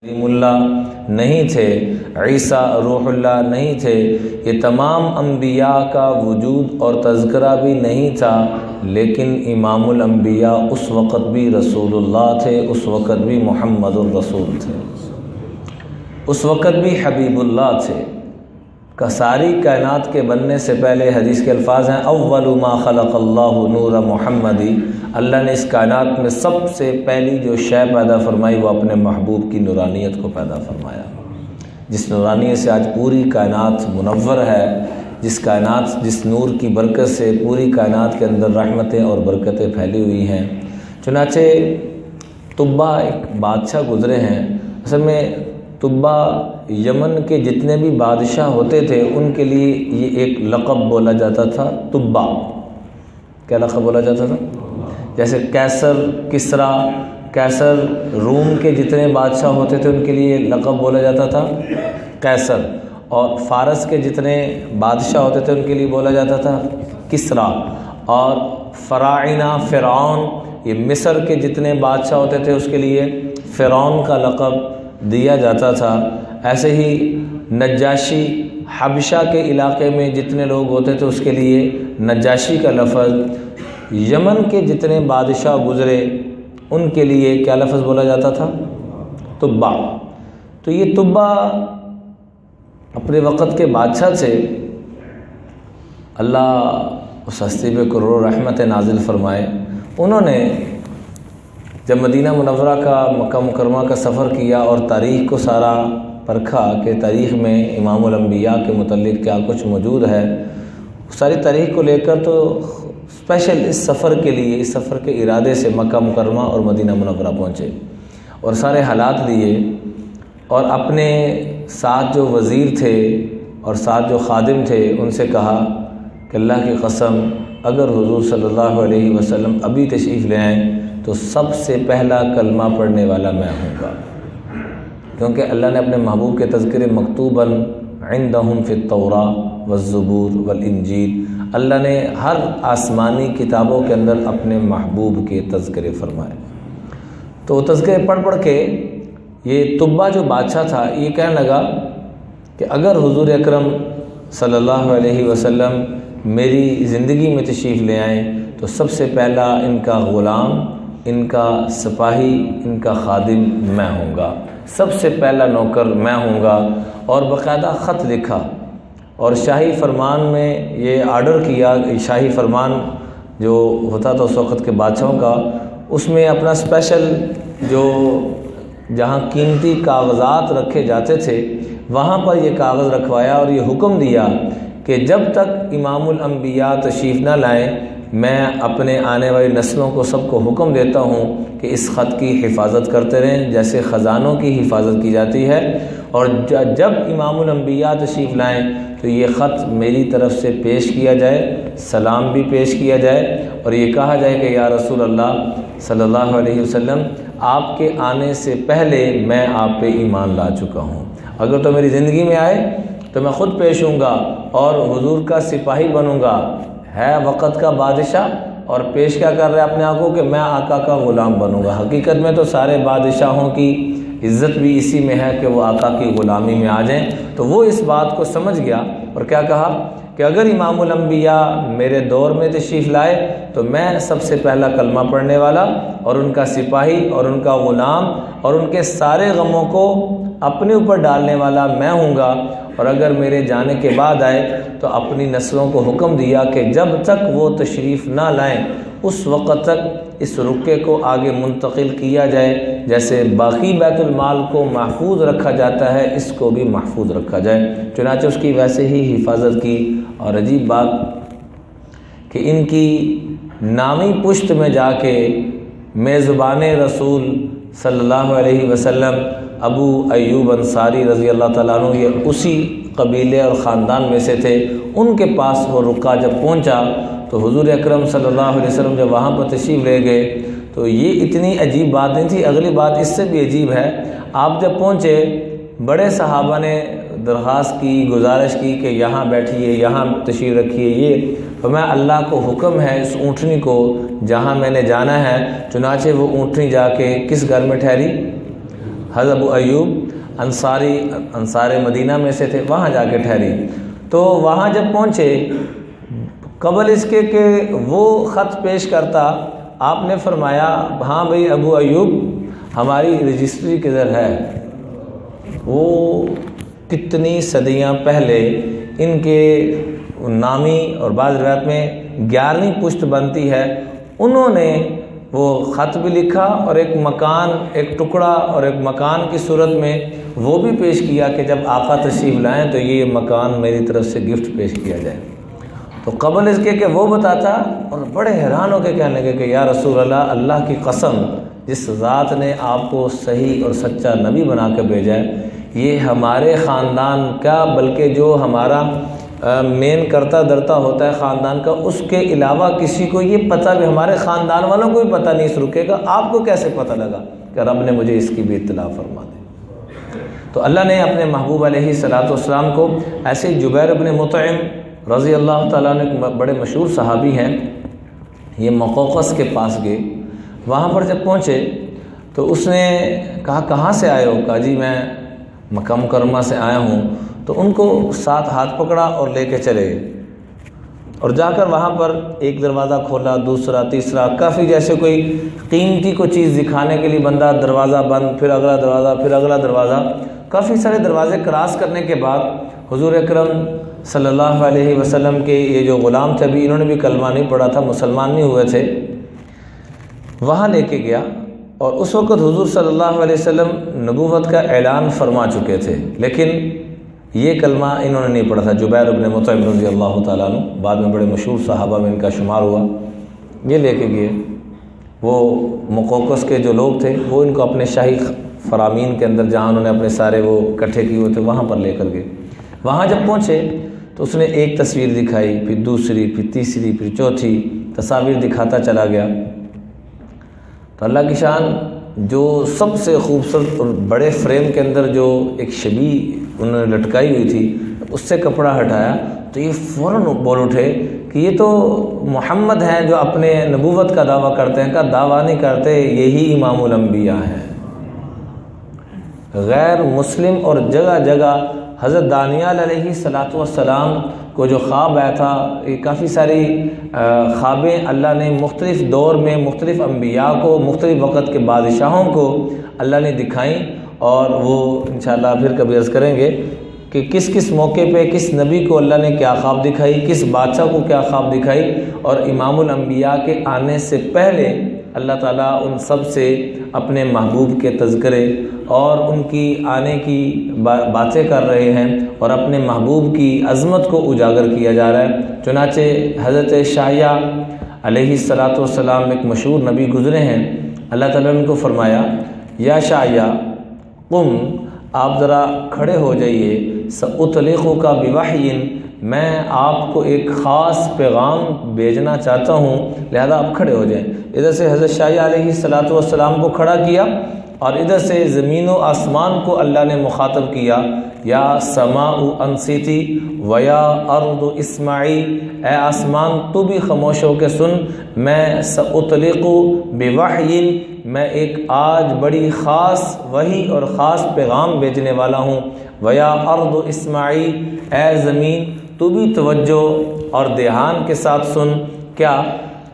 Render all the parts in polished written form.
کلیم اللہ نہیں تھے، عیسیٰ روح اللہ نہیں تھے، یہ تمام انبیاء کا وجود اور تذکرہ بھی نہیں تھا، لیکن امام الانبیاء اس وقت بھی رسول اللہ تھے، اس وقت بھی محمد الرسول تھے، اس وقت بھی حبیب اللہ تھے۔ کہ ساری کائنات کے بننے سے پہلے حدیث کے الفاظ ہیں اول ما خلق اللہ نور محمدی، اللہ نے اس کائنات میں سب سے پہلی جو شے پیدا فرمائی وہ اپنے محبوب کی نورانیت کو پیدا فرمایا، جس نورانیت سے آج پوری کائنات منور ہے، جس نور کی برکت سے پوری کائنات کے اندر رحمتیں اور برکتیں پھیلی ہوئی ہیں۔ چنانچہ طبا ایک بادشاہ گزرے ہیں، اصل میں طبا یمن کے جتنے بھی بادشاہ ہوتے تھے ان کے لیے یہ ایک لقب بولا جاتا تھا، طبا۔ کیا لقب بولا جاتا تھا؟ جیسے کیسر، کسرا، کیسر روم کے جتنے بادشاہ ہوتے تھے ان کے لیے لقب بولا جاتا تھا کیسر، اور فارس کے جتنے بادشاہ ہوتے تھے ان کے لیے بولا جاتا تھا کسرا، اور فراعنہ فرعون، یہ مصر کے جتنے بادشاہ ہوتے تھے اس کے لیے فرعون کا لقب دیا جاتا تھا۔ ایسے ہی نجاشی، حبشہ کے علاقے میں جتنے لوگ ہوتے تھے اس کے لیے نجاشی کا لفظ، یمن کے جتنے بادشاہ گزرے ان کے لیے کیا لفظ بولا جاتا تھا؟ طبا۔ تو یہ طبا اپنے وقت کے بادشاہ تھے، اللہ اس ہستی پہ کروڑوں رحمت نازل فرمائے۔ انہوں نے جب مدینہ منورہ کا، مکہ مکرمہ کا سفر کیا اور تاریخ کو سارا پرکھا کہ تاریخ میں امام الانبیاء کے متعلق کیا کچھ موجود ہے، ساری تاریخ کو لے کر تو اسپیشل اس سفر کے لیے، اس سفر کے ارادے سے مکہ مکرمہ اور مدینہ منورہ پہنچے اور سارے حالات لیے، اور اپنے ساتھ جو وزیر تھے اور ساتھ جو خادم تھے ان سے کہا کہ اللہ کی قسم اگر حضور صلی اللہ علیہ وسلم ابھی تشریف لے آئیں تو سب سے پہلا کلمہ پڑھنے والا میں ہوں گا، کیونکہ اللہ نے اپنے محبوب کے تذکرے مکتوباً عندہم فی التوراۃ والزبور والانجیل، اللہ نے ہر آسمانی کتابوں کے اندر اپنے محبوب کے تذکرے فرمائے۔ تو تذکرے پڑھ پڑھ کے یہ طبا جو بادشاہ تھا یہ کہنے لگا کہ اگر حضور اکرم صلی اللہ علیہ وسلم میری زندگی میں تشریف لے آئیں تو سب سے پہلا ان کا غلام، ان کا سپاہی، ان کا خادم میں ہوں گا، سب سے پہلا نوکر میں ہوں گا۔ اور باقاعدہ خط لکھا اور شاہی فرمان میں یہ آرڈر کیا، شاہی فرمان جو ہوتا تھا اس وقت کے بادشاہوں کا، اس میں اپنا اسپیشل جو جہاں قیمتی کاغذات رکھے جاتے تھے وہاں پر یہ کاغذ رکھوایا اور یہ حکم دیا کہ جب تک امام الانبیاء تشریف نہ لائیں میں اپنے آنے والی نسلوں کو سب کو حکم دیتا ہوں کہ اس خط کی حفاظت کرتے رہیں جیسے خزانوں کی حفاظت کی جاتی ہے، اور جب امام الانبیاء تشریف لائیں تو یہ خط میری طرف سے پیش کیا جائے، سلام بھی پیش کیا جائے، اور یہ کہا جائے کہ یا رسول اللہ صلی اللہ علیہ وسلم آپ کے آنے سے پہلے میں آپ پہ ایمان لا چکا ہوں، اگر تو میری زندگی میں آئے تو میں خود پیش ہوں گا اور حضور کا سپاہی بنوں گا، ہے وقت کا بادشاہ اور پیش کیا کر رہے ہیں اپنے آپ کو کہ میں آقا کا غلام بنوں گا۔ حقیقت میں تو سارے بادشاہوں کی عزت بھی اسی میں ہے کہ وہ آقا کی غلامی میں آ جائیں۔ تو وہ اس بات کو سمجھ گیا اور کیا کہا کہ اگر امام الانبیاء میرے دور میں تشریف لائے تو میں سب سے پہلا کلمہ پڑھنے والا اور ان کا سپاہی اور ان کا غلام اور ان کے سارے غموں کو اپنے اوپر ڈالنے والا میں ہوں گا، اور اگر میرے جانے کے بعد آئے تو اپنی نسلوں کو حکم دیا کہ جب تک وہ تشریف نہ لائیں اس وقت تک اس رکے کو آگے منتقل کیا جائے، جیسے باقی بیت المال کو محفوظ رکھا جاتا ہے اس کو بھی محفوظ رکھا جائے۔ چنانچہ اس کی ویسے ہی حفاظت کی، اور عجیب بات کہ ان کی نامی پشت میں جا کے میزبان رسول صلی اللہ علیہ وسلم ابو ایوب انصاری رضی اللہ تعالیٰ عنہ، یہ اسی قبیلے اور خاندان میں سے تھے، ان کے پاس وہ رکا جب پہنچا تو حضور اکرم صلی اللہ علیہ وسلم جب وہاں پر تشریف لے گئے تو یہ اتنی عجیب بات نہیں تھی، اگلی بات اس سے بھی عجیب ہے۔ آپ جب پہنچے بڑے صحابہ نے درخواست کی، گزارش کی کہ یہاں بیٹھیے، یہاں تشریف رکھیے، یہ فرمایا اللہ کو حکم ہے اس اونٹنی کو جہاں میں نے جانا ہے، چنانچہ وہ اونٹنی جا کے کس گھر میں ٹھہری؟ حضرت ابو ایوب انصار مدینہ میں سے تھے، وہاں جا کے ٹھہری۔ تو وہاں جب پہنچے، قبل اس کے کہ وہ خط پیش کرتا، آپ نے فرمایا ہاں بھئی ابو ایوب ہماری رجسٹری کدھر ہے؟ وہ کتنی صدیاں پہلے ان کے نامی اور بعض روایت میں 11ویں پشت بنتی ہے، انہوں نے وہ خط بھی لکھا اور ایک مکان، ایک ٹکڑا اور ایک مکان کی صورت میں وہ بھی پیش کیا کہ جب آقا تشریف لائیں تو یہ مکان میری طرف سے گفٹ پیش کیا جائے۔ تو قبل اس کے کہ وہ بتاتا، اور بڑے حیران ہو کے کہنے لگے کہ یا رسول اللہ، اللہ کی قسم جس ذات نے آپ کو صحیح اور سچا نبی بنا کے بھیجا ہے، یہ ہمارے خاندان کا بلکہ جو ہمارا مین کرتا درتا ہوتا ہے خاندان کا، اس کے علاوہ کسی کو یہ پتہ بھی، ہمارے خاندان والوں کو بھی پتہ نہیں اس رکے گا، آپ کو کیسے پتہ لگا؟ کہ رب نے مجھے اس کی بھی اطلاع فرما دی۔ تو اللہ نے اپنے محبوب علیہ الصلوۃ والسلام کو ایسے جبیر بن مطعم رضی اللہ تعالیٰ عنہ بڑے مشہور صحابی ہیں، یہ مقوقس کے پاس گئے۔ وہاں پر جب پہنچے تو اس نے کہا کہاں سے آئے ہو؟ کہا جی میں مکہ مکرمہ سے آیا ہوں۔ تو ان کو ساتھ ہاتھ پکڑا اور لے کے چلے گئے، اور جا کر وہاں پر ایک دروازہ کھولا، دوسرا، تیسرا، کافی جیسے کوئی قیمتی کو چیز دکھانے کے لیے بندہ دروازہ بند، پھر اگلا دروازہ، پھر اگلا دروازہ، کافی سارے دروازے کراس کرنے کے بعد حضور اکرم صلی اللہ علیہ وسلم کے یہ جو غلام تھے، ابھی انہوں نے بھی کلمہ نہیں پڑھا تھا، مسلمان نہیں ہوئے تھے، وہاں لے کے گیا۔ اور اس وقت حضور صلی اللہ علیہ وسلم نبوت کا اعلان فرما چکے تھے، لیکن یہ کلمہ انہوں نے نہیں پڑھا تھا۔ جبیر بن مطعم رضی اللہ تعالیٰ عنہ بعد میں بڑے مشہور صحابہ میں ان کا شمار ہوا، یہ لے کے گئے۔ وہ مقوقس کے جو لوگ تھے وہ ان کو اپنے شاہی فرامین کے اندر، جہاں انہوں نے اپنے سارے وہ اکٹھے کیے ہوئے تھے، وہاں پر لے کر گئے۔ وہاں جب پہنچے تو اس نے ایک تصویر دکھائی، پھر دوسری، پھر تیسری، پھر چوتھی تصاویر دکھاتا چلا گیا۔ تو اللہ کی شان، جو سب سے خوبصورت اور بڑے فریم کے اندر جو ایک شبیہ انہوں نے لٹکائی ہوئی تھی، اس سے کپڑا ہٹایا تو یہ فوراً بول اٹھے کہ یہ تو محمد ہیں جو اپنے نبوت کا دعویٰ کرتے ہیں۔ کا دعویٰ نہیں کرتے، یہی امام الانبیاء ہیں۔ غیر مسلم اور جگہ جگہ حضرت دانیال علیہ الصلوۃ والسلام کو جو خواب آیا تھا، یہ کافی ساری خوابیں اللہ نے مختلف دور میں مختلف انبیاء کو، مختلف وقت کے بادشاہوں کو اللہ نے دکھائیں، اور وہ انشاءاللہ پھر کبھی عرض کریں گے کہ کس کس موقع پہ کس نبی کو اللہ نے کیا خواب دکھائی، کس بادشاہ کو کیا خواب دکھائی۔ اور امام الانبیاء کے آنے سے پہلے اللہ تعالیٰ ان سب سے اپنے محبوب کے تذکرے اور ان کی آنے کی باتیں کر رہے ہیں، اور اپنے محبوب کی عظمت کو اجاگر کیا جا رہا ہے۔ چنانچہ حضرت شایع علیہ الصلوۃ والسلام ایک مشہور نبی گزرے ہیں، اللہ تعالیٰ نے ان کو فرمایا یا شایع قم، آپ ذرا کھڑے ہو جائیے، سأطلقک بوحی، میں آپ کو ایک خاص پیغام بھیجنا چاہتا ہوں، لہذا آپ کھڑے ہو جائیں۔ ادھر سے حضرت شایع علیہ الصلوۃ والسلام کو کھڑا کیا، اور ادھر سے زمین و آسمان کو اللہ نے مخاطب کیا، یا سماء انصتی ویا ارض اسمعی، اے آسمان تو بھی خاموش ہو کے سن، میں سأطلق بوحی، میں ایک آج بڑی خاص وحی اور خاص پیغام بھیجنے والا ہوں، ویا ارض اسمعی، اے زمین تو بھی توجہ اور دھیان کے ساتھ سن، کیا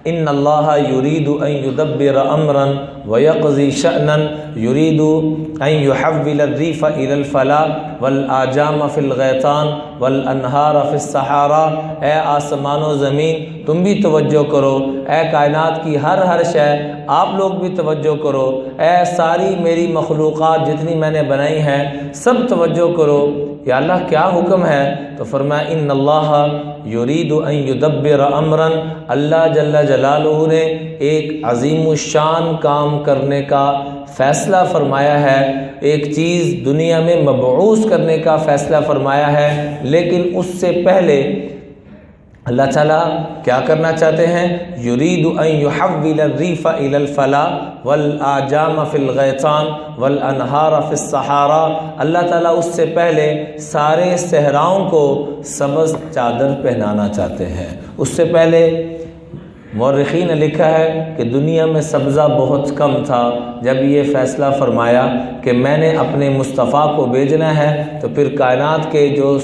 ان اللہ یرید ان یدبر امرا ویقضی شأنا یرید ان یحول الریف الی الفلا والاجام فی الغیطان والانہار فی الصحارا، اے آسمان و زمین تم بھی توجہ کرو، اے کائنات کی ہر شے آپ لوگ بھی توجہ کرو، اے ساری میری مخلوقات جتنی میں نے بنائی ہیں سب توجہ کرو، یا اللہ کیا حکم ہے؟ تو فرمایا ان اللہ یرید ان یدبر امرا، اللہ جل جلالہ نے ایک عظیم الشان کام کرنے کا فیصلہ فرمایا ہے، ایک چیز دنیا میں مبعوث کرنے کا فیصلہ فرمایا ہے، لیکن اس سے پہلے اللہ تعالیٰ کیا کرنا چاہتے ہیں؟ یرید ان یحول الریف الی الفلا والاجام فی الغیطان والانہار فی الصحارا، اللہ تعالیٰ اس سے پہلے سارے صحراؤں کو سبز چادر پہنانا چاہتے ہیں، اس سے پہلے مورخین نے لکھا ہے کہ دنیا میں سبزہ بہت کم تھا، جب یہ فیصلہ فرمایا کہ میں نے اپنے مصطفیٰ کو بھیجنا ہے تو پھر کائنات کے جو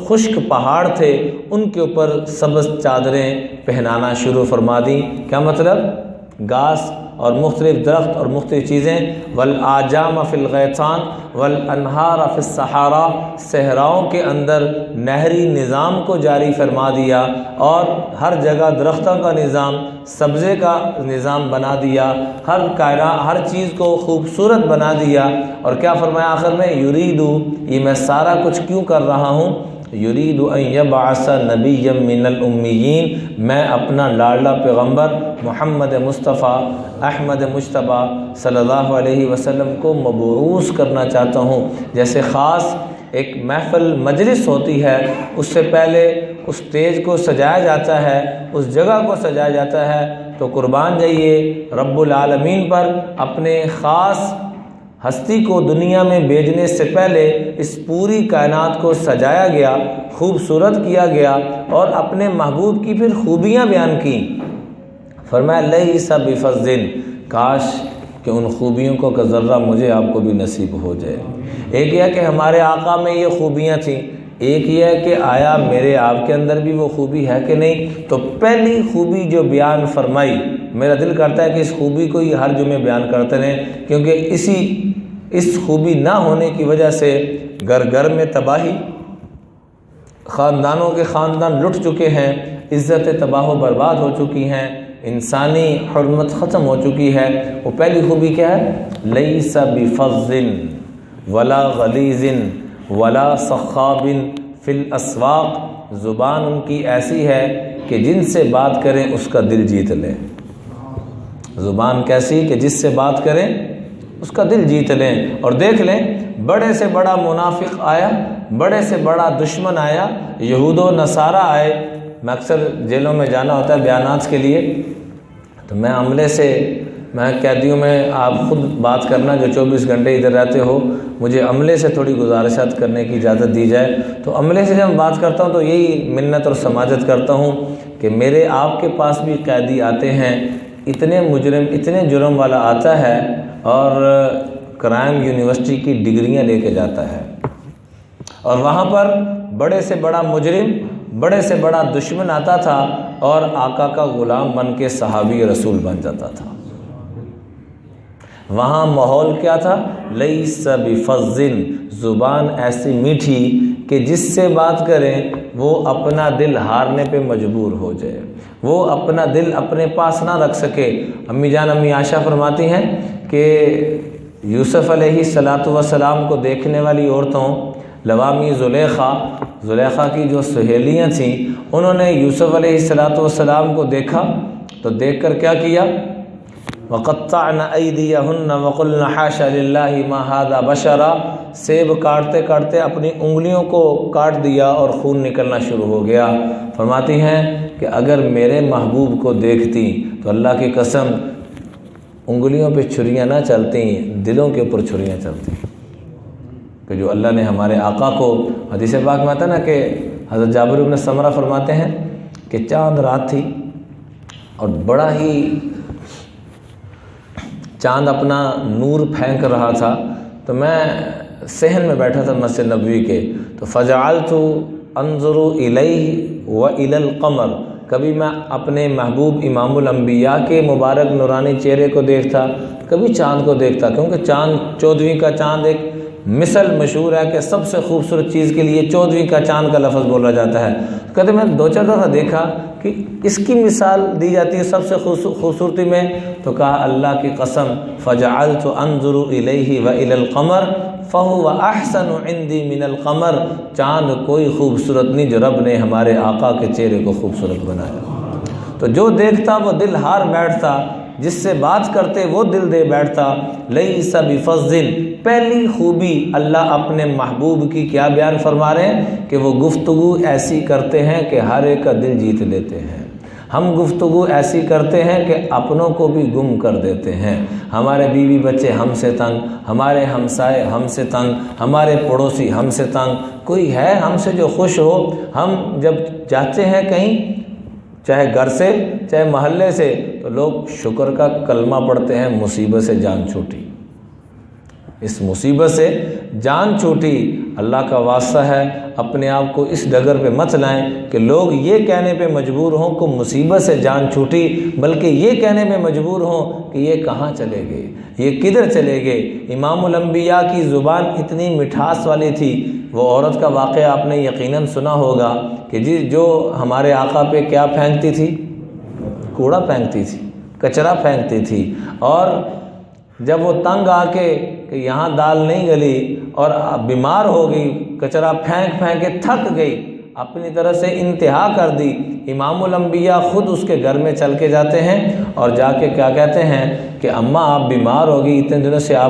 خشک پہاڑ تھے ان کے اوپر سبز چادریں پہنانا شروع فرما دیں۔ کیا مطلب؟ گھاس اور مختلف درخت اور مختلف چیزیں، والآجام فی الغیثان والانہار فی الصحارا، صحراؤں کے اندر نہری نظام کو جاری فرما دیا اور ہر جگہ درختوں کا نظام، سبزے کا نظام بنا دیا، ہر چیز کو خوبصورت بنا دیا۔ اور کیا فرمایا آخر میں؟ یریدو، یہ میں سارا کچھ کیوں کر رہا ہوں؟ یرید ان یبعث نبیا من الامیین، میں اپنا لاڈلا پیغمبر محمد مصطفیٰ احمد مجتبیٰ صلی اللہ علیہ وسلم کو مبعوث کرنا چاہتا ہوں۔ جیسے خاص ایک محفل مجلس ہوتی ہے، اس سے پہلے اس اسٹیج کو سجایا جاتا ہے، اس جگہ کو سجایا جاتا ہے، تو قربان جائیے رب العالمین پر اپنے خاص ہستی کو دنیا میں بھیجنے سے پہلے اس پوری کائنات کو سجایا گیا، خوبصورت کیا گیا اور اپنے محبوب کی پھر خوبیاں بیان کی۔ فرمایا لیس بفظ، کاش کہ ان خوبیوں کو کا ذرہ مجھے آپ کو بھی نصیب ہو جائے۔ ایک یہ کہ ہمارے آقا میں یہ خوبیاں تھیں، ایک یہ ہے کہ آیا میرے آپ کے اندر بھی وہ خوبی ہے کہ نہیں۔ تو پہلی خوبی جو بیان فرمائی، میرا دل کرتا ہے کہ اس خوبی کو ہی ہر جمعے بیان کرتے رہیں، کیونکہ اس خوبی نہ ہونے کی وجہ سے گھر گھر میں تباہی، خاندانوں کے خاندان لٹ چکے ہیں، عزت تباہ و برباد ہو چکی ہیں، انسانی حرمت ختم ہو چکی ہے۔ وہ پہلی خوبی کیا ہے؟ لیس بفظ ولا غلیظ ولا صخاب فی الاسواق، زبان ان کی ایسی ہے کہ جن سے بات کریں اس کا دل جیت لیں۔ زبان کیسی کہ جس سے بات کریں اس کا دل جیت لیں۔ اور دیکھ لیں، بڑے سے بڑا منافق آیا، بڑے سے بڑا دشمن آیا، یہود و نصارہ آئے۔ میں اکثر جیلوں میں جانا ہوتا ہے بیانات کے لیے، تو میں عملے سے، میں کہتی ہوں میں آپ خود بات کرنا جو 24 گھنٹے ادھر رہتے ہو، مجھے عملے سے تھوڑی گزارشات کرنے کی اجازت دی جائے۔ تو عملے سے جب بات کرتا ہوں تو یہی منت اور سماجت کرتا ہوں کہ میرے آپ کے پاس بھی قیدی آتے ہیں، اتنے مجرم، اتنے جرم والا آتا ہے اور کرائم یونیورسٹی کی ڈگریاں لے کے جاتا ہے، اور وہاں پر بڑے سے بڑا مجرم، بڑے سے بڑا دشمن آتا تھا اور آقا کا غلام بن کے صحابی رسول بن جاتا تھا۔ وہاں ماحول کیا تھا؟ لیس بفظ، زبان ایسی میٹھی کہ جس سے بات کریں وہ اپنا دل ہارنے پہ مجبور ہو جائے، وہ اپنا دل اپنے پاس نہ رکھ سکے۔ امی جان امی عائشہ فرماتی ہیں کہ یوسف علیہ السلام کو دیکھنے والی عورتوں، لوامی زلیخا کی جو سہیلیاں تھیں، انہوں نے یوسف علیہ السلام کو دیکھا تو دیکھ کر کیا کیا؟ وَقَطَّعْنَ أَيْدِيَهُنَّ وَقُلْنَ حَاشَ لِلَّهِ مَا هَذَا بَشَرًا، سیب کاٹتے کاٹتے اپنی انگلیوں کو کاٹ دیا اور خون نکلنا شروع ہو گیا۔ فرماتی ہیں کہ اگر میرے محبوب کو دیکھتی تو اللہ کی قسم انگلیوں پہ چھریاں نہ چلتی، دلوں کے اوپر چھریاں چلتی۔ کہ جو اللہ نے ہمارے آقا کو، حدیث پاک میں آتا ہے نا کہ حضرت جابر بن سمرہ فرماتے ہیں کہ چاند رات تھی اور بڑا ہی چاند اپنا نور پھینک رہا تھا، تو میں صحن میں بیٹھا تھا مسجد نبوی کے، تو فجعلت انظر الیہ والی القمر، کبھی میں اپنے محبوب امام الانبیاء کے مبارک نورانی چہرے کو دیکھتا، کبھی چاند کو دیکھتا، کیونکہ چاند 14ویں کا چاند ایک مثل مشہور ہے کہ سب سے خوبصورت چیز کے لیے 14ویں کا چاند کا لفظ بولا جاتا ہے۔ کہتے میں نے 2-4 دفعہ دیکھا کہ اس کی مثال دی جاتی ہے سب سے خوبصورتی میں، تو کہا اللہ کی قسم فجعلت انظر الیہ والی القمر فہو احسن عندی من القمر، چاند کوئی خوبصورت نہیں جو رب نے ہمارے آقا کے چہرے کو خوبصورت بنایا۔ تو جو دیکھتا وہ دل ہار بیٹھتا، جس سے بات کرتے وہ دل دے بیٹھتا۔ لیس بفظ، پہلی خوبی اللہ اپنے محبوب کی کیا بیان فرما رہے ہیں کہ وہ گفتگو ایسی کرتے ہیں کہ ہر ایک کا دل جیت لیتے ہیں۔ ہم گفتگو ایسی کرتے ہیں کہ اپنوں کو بھی گم کر دیتے ہیں۔ ہمارے بیوی بچے ہم سے تنگ، ہمارے ہمسائے ہم سے تنگ، ہمارے پڑوسی ہم سے تنگ، کوئی ہے ہم سے جو خوش ہو؟ ہم جب جاتے ہیں کہیں چاہے گھر سے چاہے محلے سے، تو لوگ شکر کا کلمہ پڑھتے ہیں، مصیبت سے جان چھوٹی، اس مصیبت سے جان چھوٹی۔ اللہ کا واسطہ ہے اپنے آپ کو اس ڈگر پہ مت لائیں کہ لوگ یہ کہنے پہ مجبور ہوں کہ مصیبت سے جان چھوٹی، بلکہ یہ کہنے پہ مجبور ہوں کہ یہ کہاں چلے گئے، یہ کدھر چلے گئے۔ امام الانبیاء کی زبان اتنی مٹھاس والی تھی، وہ عورت کا واقعہ آپ نے یقیناً سنا ہوگا کہ جی جو ہمارے آقا پہ کیا پھینکتی تھی؟ کوڑا پھینکتی تھی، کچرا پھینکتی تھی، اور جب وہ تنگ آ کے کہ یہاں دال نہیں گلی اور بیمار ہو گئی، کچرا پھینک پھینک کے تھک گئی، اپنی طرح سے انتہا کر دی، امام الانبیاء خود اس کے گھر میں چل کے جاتے ہیں اور جا کے کیا کہتے ہیں کہ اماں آپ بیمار ہو گئی، اتنے دنوں سے آپ